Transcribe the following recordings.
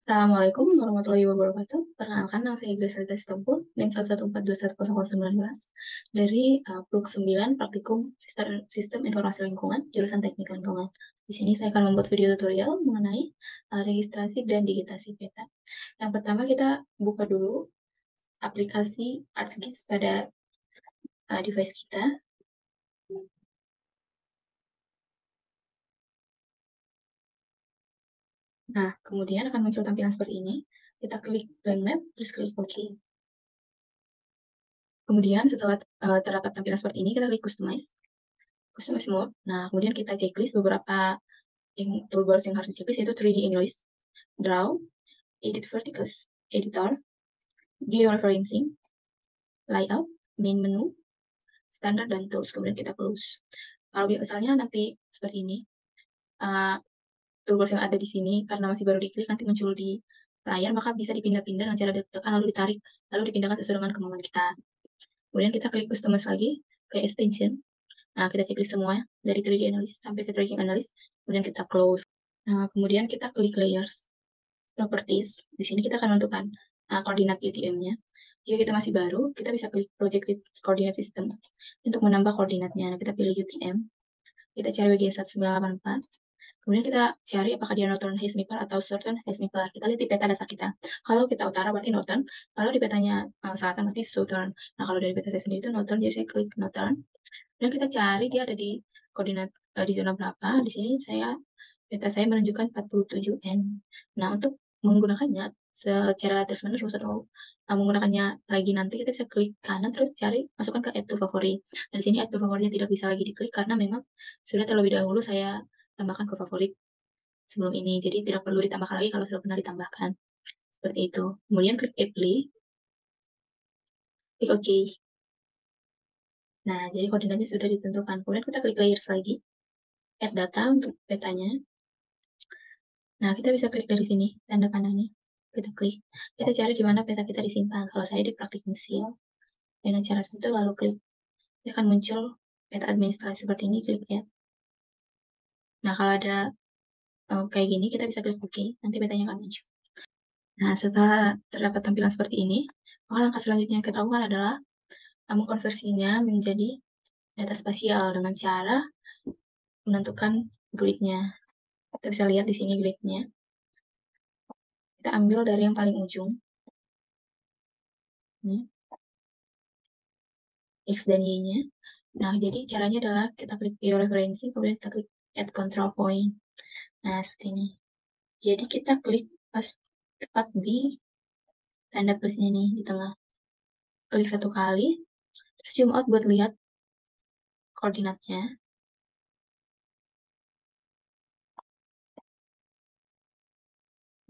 Assalamualaikum warahmatullahi wabarakatuh. Perkenalkan, nama saya Grace Elga Sitompul, NIM 114210019 dari Blok 9 Praktikum Sistem Informasi Lingkungan, jurusan Teknik Lingkungan. Di sini saya akan membuat video tutorial mengenai registrasi dan digitasi peta. Yang pertama kita buka dulu aplikasi ArcGIS pada device kita. Nah, kemudian akan muncul tampilan seperti ini. Kita klik blank map, terus klik OK. Kemudian setelah terdapat tampilan seperti ini, kita klik Customize mode. Nah, kemudian kita checklist beberapa toolbars yang harus checklist, yaitu 3D English, Draw, Edit Verticals, Editor, Georeferencing, Layout, Main Menu, Standard, dan Tools. Kemudian kita close. Kalau misalnya nanti seperti ini, toolbars yang ada di sini, karena masih baru diklik, nanti muncul di layar, maka bisa dipindah-pindah dengan cara ditekan, lalu ditarik, lalu dipindahkan sesuai dengan kemauan kita. Kemudian kita klik Customize lagi, ke Extension. Nah, kita checklist semua, dari 3D Analysis sampai ke Tracking Analysis, kemudian kita close. Nah, kemudian kita klik Layers, Properties. Di sini kita akan menentukan koordinat UTM-nya. Jika kita masih baru, kita bisa klik Projected Coordinate System untuk menambah koordinatnya. Nah, kita pilih UTM, kita cari WG1984, kemudian kita cari apakah dia Northern Hemisphere atau Southern Hemisphere. Kita lihat di peta dasar kita. Kalau kita utara berarti Northern, kalau di petanya selatan berarti Southern. Nah, kalau dari peta saya sendiri itu Northern, jadi saya klik Northern. Dan kita cari dia ada di koordinat di zona berapa. Di sini peta saya menunjukkan 47N. Nah, untuk menggunakannya secara terus-menerus atau menggunakannya lagi nanti, kita bisa klik kanan terus cari masukkan ke add to favorit. Dan di sini add to favoritnya tidak bisa lagi diklik karena memang sudah terlebih dahulu saya tambahkan ke favorit sebelum ini. Jadi tidak perlu ditambahkan lagi kalau sudah pernah ditambahkan. Seperti itu. Kemudian klik apply. Klik OK. Nah, jadi koordinatnya sudah ditentukan. Kemudian kita klik layers lagi. Add data untuk petanya. Nah, kita bisa klik dari sini, tanda panahnya. Kita klik. Kita cari di mana peta kita disimpan. Kalau saya di praktik mesil, dengan cara satu lalu klik. Dia akan muncul peta administrasi seperti ini, klik ya. Nah, kalau ada kayak gini, kita bisa klik OK, nanti petanya akan muncul. Nah, setelah terdapat tampilan seperti ini, maka langkah selanjutnya yang kita lakukan adalah mengkonversinya menjadi data spasial dengan cara menentukan grid-nya. Kita bisa lihat di sini grid-nya. Kita ambil dari yang paling ujung. Ini. X dan Y-nya. Nah, jadi caranya adalah kita klik georeferencing, kemudian kita klik add control point. Nah, seperti ini. Jadi kita klik pas tepat di tanda plusnya nih di tengah. Klik satu kali, terus zoom out buat lihat koordinatnya.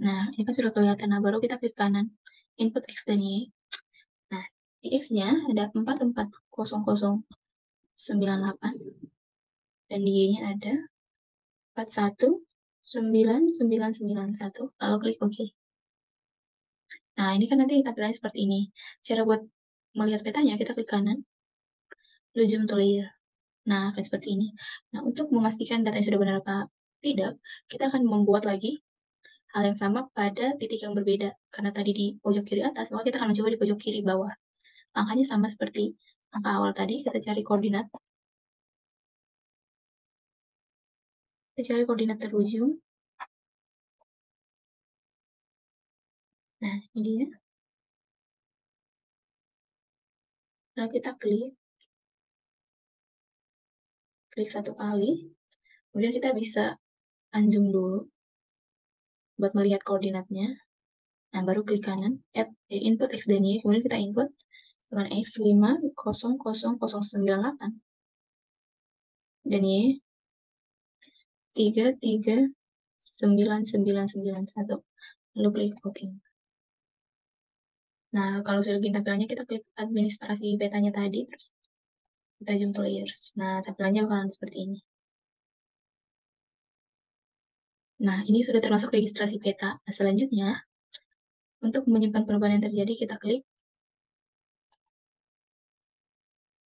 Nah, ini kan sudah kelihatan. Nah, baru kita klik kanan. Input X dan Y. Nah, di X-nya ada 440098. Dan di Y-nya ada 419991. Lalu klik OK. Nah, ini kan nanti tampilannya seperti ini. Cara buat melihat petanya, kita klik kanan, lalu zoom to layer. Nah, akan seperti ini. Nah, untuk memastikan datanya sudah benar apa tidak, kita akan membuat lagi hal yang sama pada titik yang berbeda. Karena tadi di pojok kiri atas, maka kita akan mencoba di pojok kiri bawah. Langkahnya sama seperti langkah awal tadi, kita cari koordinat. Kita cari koordinat terujung. Nah, ini dia. Lalu kita klik satu kali. Kemudian kita bisa unzoom dulu buat melihat koordinatnya. Nah, baru klik kanan, add input X dan Y, kemudian kita input dengan X 50098 dan Y 339991. Lalu klik OK. Nah, kalau sudah begini tampilannya, kita klik administrasi petanya tadi, terus kita zoom to layers. Nah, tampilannya bakalan seperti ini. Nah, ini sudah termasuk registrasi peta. Nah, selanjutnya, untuk menyimpan perubahan yang terjadi, kita klik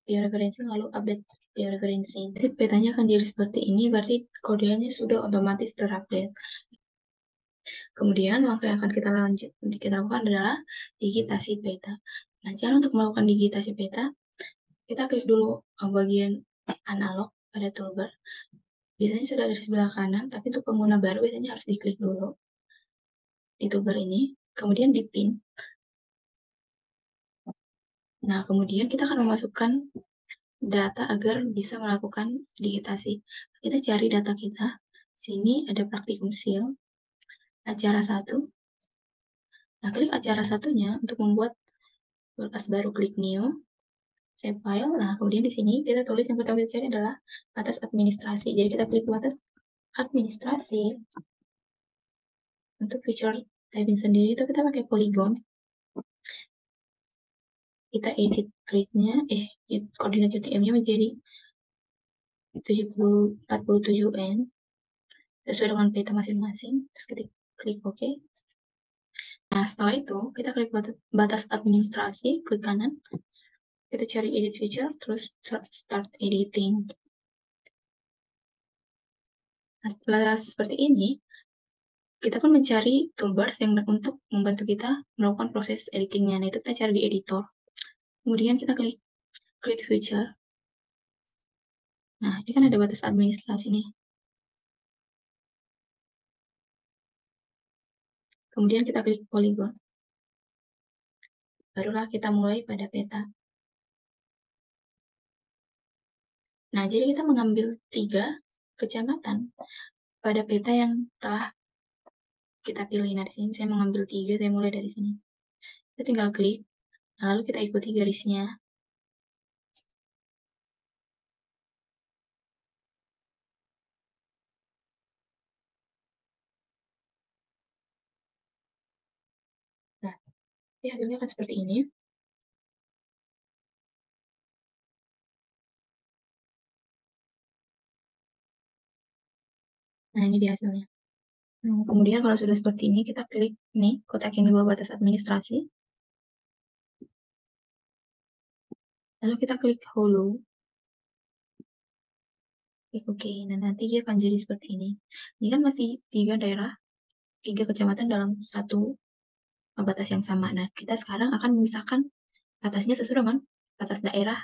georeferencing, lalu update georeferencing. Jadi petanya akan jadi seperti ini, berarti koordinatnya sudah otomatis terupdate. Kemudian langkah yang akan kita lakukan adalah digitasi peta. Nah, cara untuk melakukan digitasi peta, kita klik dulu bagian analog pada toolbar. Biasanya sudah ada di sebelah kanan, tapi untuk pengguna baru biasanya harus diklik dulu di toolbar ini, kemudian di pin. Nah, kemudian kita akan memasukkan data agar bisa melakukan digitasi. Kita cari data kita. Sini ada praktikum SIL, acara 1. Nah, klik acara satunya untuk membuat berkas baru, klik new, save file. Nah, kemudian di sini kita tulis yang pertama kita cari adalah batas administrasi. Jadi kita klik batas administrasi. Untuk feature typing sendiri itu kita pakai Polygon. Kita edit grid-nya, koordinat UTM-nya menjadi 47N sesuai dengan peta masing-masing. Terus kita klik OK. Nah, setelah itu kita klik batas administrasi, klik kanan. Kita cari edit feature, terus start editing. Nah, setelah seperti ini, kita pun mencari toolbars yang untuk membantu kita melakukan proses editingnya. Nah, itu kita cari di editor. Kemudian kita klik create feature. Nah, ini kan ada batas administrasi nih. Kemudian kita klik polygon. Barulah kita mulai pada peta. Nah, jadi kita mengambil 3 kecamatan pada peta yang telah kita pilih. Nah, di sini saya mengambil 3, saya mulai dari sini. Kita tinggal klik, lalu kita ikuti garisnya. Nah, hasilnya akan seperti ini. Nah, ini dia hasilnya. Nah, kemudian kalau sudah seperti ini, kita klik nih, kotak yang di bawah batas administrasi. Lalu kita klik hollow. Klik OK. Nah, nanti dia akan jadi seperti ini. Ini kan masih 3 daerah, 3 kecamatan dalam satu batas yang sama. Nah, kita sekarang akan memisahkan batasnya sesuai dengan batas daerah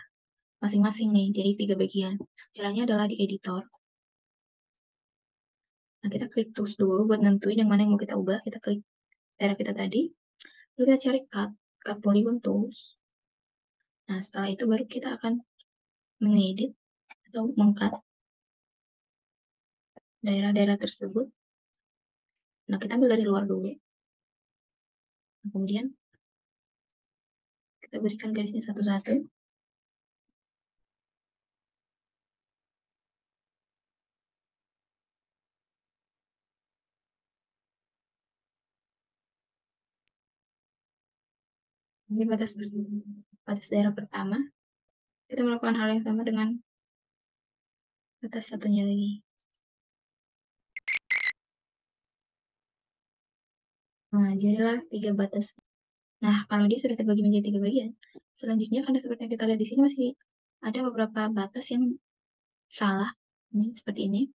masing-masing nih, jadi 3 bagian. Caranya adalah di editor. Nah, kita klik tools dulu buat nentuin yang mana yang mau kita ubah. Kita klik daerah kita tadi, lalu kita cari cut polygon tools. Nah, setelah itu baru kita akan mengedit atau mengcut daerah-daerah tersebut. Nah, kita ambil dari luar dulu. Nah, kemudian kita berikan garisnya satu-satu. Ini batas daerah pertama. Kita melakukan hal yang sama dengan batas satunya lagi. Nah, jadilah 3 batas. Nah, kalau dia sudah terbagi menjadi 3 bagian, selanjutnya karena seperti yang kita lihat di sini masih ada beberapa batas yang salah. Ini seperti ini.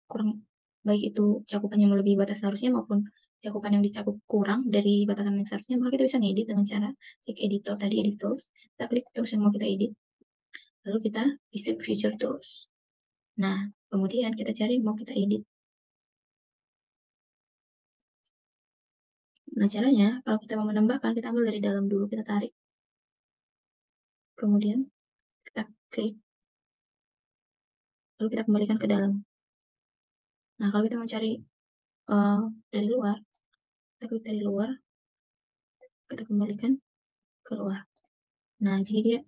Kurang baik itu cakupan yang melebihi batas seharusnya maupun cakupan yang dicakup kurang dari batasan yang seharusnya, maka kita bisa ngedit dengan cara klik editor tadi, edit tools. Kita klik tools yang mau kita edit. Lalu kita isi feature tools. Nah, kemudian kita cari yang mau kita edit. Nah, caranya, kalau kita mau menambahkan, kita ambil dari dalam dulu, kita tarik. Kemudian, kita klik. Lalu kita kembalikan ke dalam. Nah, kalau kita mencari dari luar, kita klik dari luar, kita kembalikan ke luar. Nah, jadi dia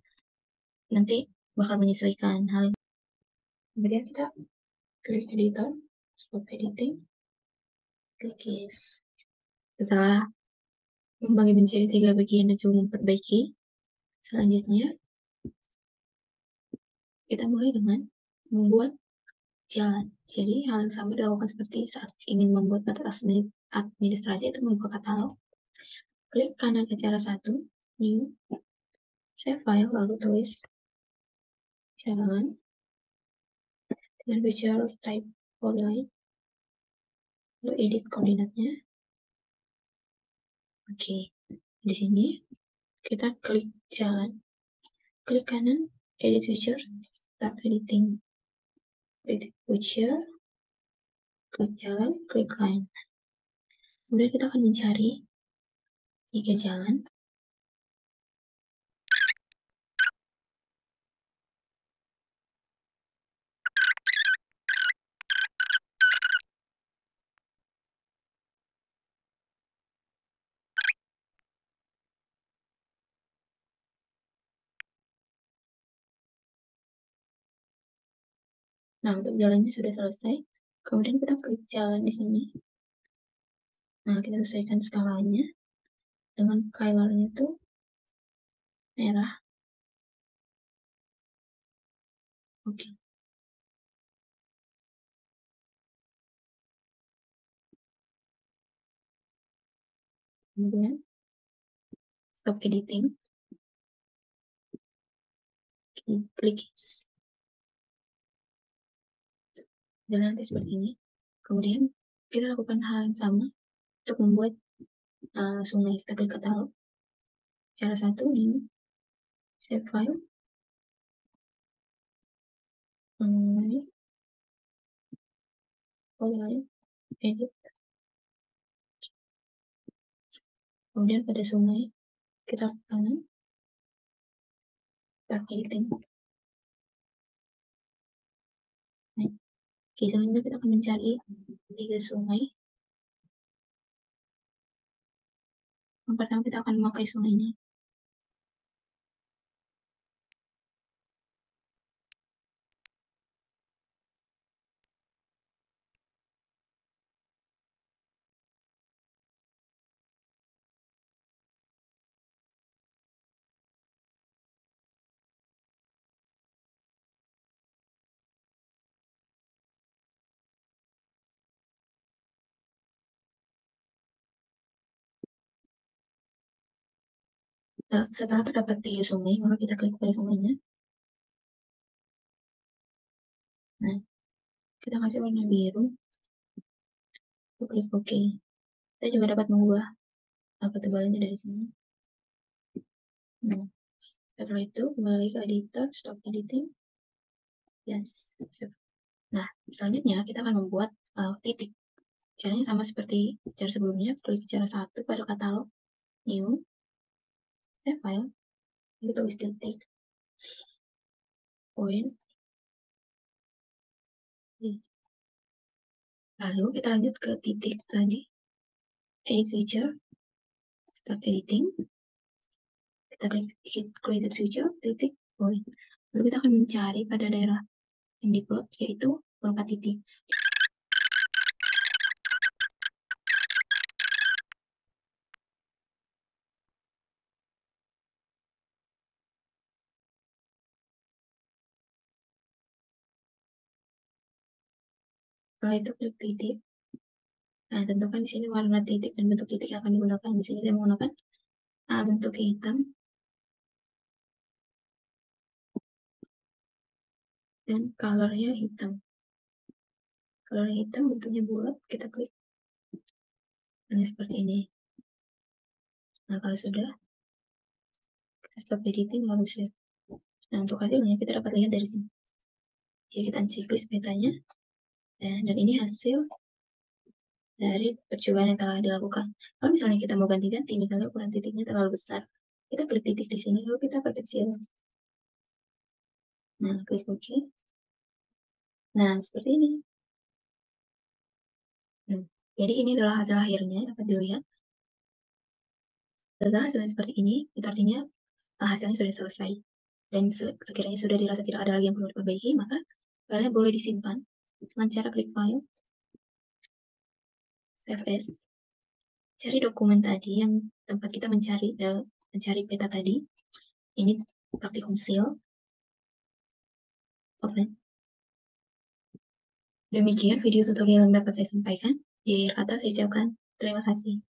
nanti bakal menyesuaikan hal ini. Kemudian kita klik editor, stop editing, klik yes. Setelah membagi menjadi 3 bagian dan coba memperbaiki, selanjutnya kita mulai dengan membuat jalan. Jadi hal yang sama dilakukan seperti saat ingin membuat batas administrasi itu membuka katalog. Klik kanan acara 1, new, save file, lalu tulis jalan dengan feature type polyline, lalu edit koordinatnya. Oke, di sini kita klik jalan, klik kanan, edit feature, start editing, edit feature, klik jalan, klik line. Kemudian kita akan mencari 3 jalan. Nah, untuk jalannya sudah selesai. Kemudian kita klik jalan di sini. Nah, kita sesuaikan skalanya dengan color-nya tuh merah. Oke. Kemudian stop editing. Klik jalan nanti seperti ini. Kemudian kita lakukan hal yang sama untuk membuat sungai. Kita klik katalog. Cara satu, new, save file, sungai, polyline, edit. Kemudian pada sungai kita ke kanan, start editing. Nah, oke, selanjutnya kita akan mencari 3 sungai. Yang pertama kita akan memakai sungai ini. Nah, setelah terdapat 3 sungai, maka kita klik pada sungainya. Nah, kita kasih warna biru. Kita klik OK. Kita juga dapat mengubah ketebalannya dari sini. Nah, setelah itu kembali ke editor, stop editing. Yes. Nah, selanjutnya kita akan membuat titik. Caranya sama seperti cara sebelumnya, klik cara satu pada katalog, new, save file, kita tulis titik, point, lalu kita lanjut ke titik tadi, edit feature, start editing, kita klik created feature, titik, point. Lalu kita akan mencari pada daerah yang diplot, yaitu berupa titik. Setelah itu klik titik. Nah, tentukan di sini warna titik dan bentuk titik yang akan digunakan. Di sini saya menggunakan bentuk hitam dan colornya hitam. Colornya hitam, bentuknya bulat, kita klik. Nah, seperti ini. Nah, kalau sudah, kita stop editing lalu save. Nah, untuk hasilnya kita dapat lihat dari sini. Jadi kita checklist petanya. Dan ini hasil dari percobaan yang telah dilakukan. Kalau misalnya kita mau ganti-ganti, misalnya ukuran titiknya terlalu besar, kita klik titik di sini, lalu kita perkecil. Nah, klik OK. Nah, seperti ini. Jadi ini adalah hasil akhirnya, dapat dilihat. Setelah hasilnya seperti ini, itu artinya hasilnya sudah selesai. Dan sekiranya sudah dirasa tidak ada lagi yang perlu diperbaiki, maka kalian boleh disimpan dengan cara klik file, save as, cari dokumen tadi yang tempat kita mencari peta tadi. Ini praktikum seal, open. Demikian video tutorial yang dapat saya sampaikan. Di akhir kata saya ucapkan terima kasih.